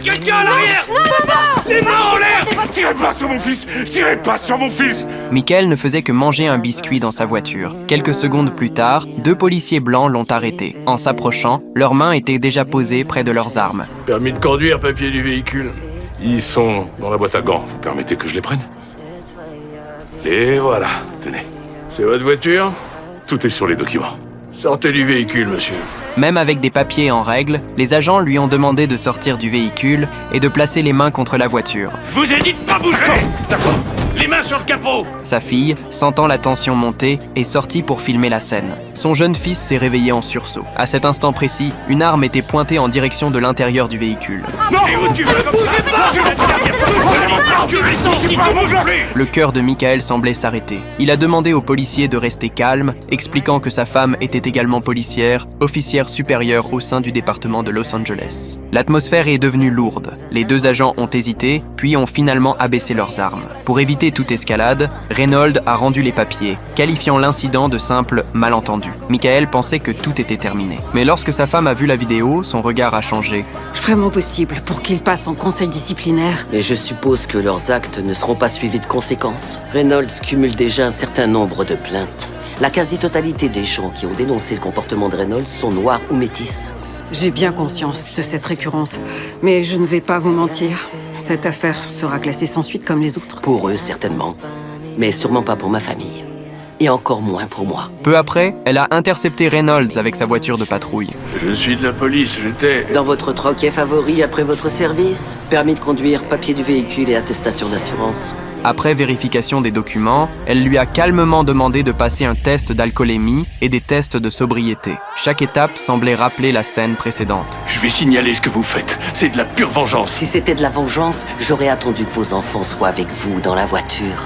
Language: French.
quelqu'un à l'arrière! Les mains en l'air! Tirez pas sur mon fils! Tirez pas sur mon fils! Michael ne faisait que manger un biscuit dans sa voiture. Quelques secondes plus tard, 2 policiers blancs l'ont arrêté. En s'approchant, leurs mains étaient déjà posées près de leurs armes. Permis de conduire, papier du véhicule. Ils sont dans la boîte à gants. Vous permettez que je les prenne? Et voilà, tenez. C'est votre voiture? Tout est sur les documents. Sortez du véhicule, monsieur. Même avec des papiers en règle, les agents lui ont demandé de sortir du véhicule et de placer les mains contre la voiture. Je vous ai dit de pas bouger! D'accord. Les mains sur le capot! Sa fille, sentant la tension monter, est sortie pour filmer la scène. Son jeune fils s'est réveillé en sursaut. À cet instant précis, une arme était pointée en direction de l'intérieur du véhicule. Et où tu vas comme ça? Tu restes ici, ne bouge plus! Le cœur de Michael semblait s'arrêter. Il a demandé aux policiers de rester calmes, expliquant que sa femme était également policière, officière supérieure au sein du département de Los Angeles. L'atmosphère est devenue lourde. Les 2 agents ont hésité, puis ont finalement abaissé leurs armes. Pour éviter toute escalade, Reynolds a rendu les papiers, qualifiant l'incident de simple malentendu. Michael pensait que tout était terminé. Mais lorsque sa femme a vu la vidéo, son regard a changé. Je ferai mon possible pour qu'ils passent en conseil disciplinaire. Mais je suppose que leurs actes ne seront pas suivis de conséquences. Reynolds cumule déjà un certain nombre de plaintes. La quasi-totalité des gens qui ont dénoncé le comportement de Reynolds sont noirs ou métis. J'ai bien conscience de cette récurrence, mais je ne vais pas vous mentir. Cette affaire sera classée sans suite comme les autres. Pour eux, certainement. Mais sûrement pas pour ma famille. Et encore moins pour moi. Peu après, elle a intercepté Reynolds avec sa voiture de patrouille. Je suis de la police, j'étais... Dans votre troquet favori après votre service, permis de conduire, papier du véhicule et attestation d'assurance. Après vérification des documents, elle lui a calmement demandé de passer un test d'alcoolémie et des tests de sobriété. Chaque étape semblait rappeler la scène précédente. Je vais signaler ce que vous faites. C'est de la pure vengeance. Si c'était de la vengeance, j'aurais attendu que vos enfants soient avec vous dans la voiture.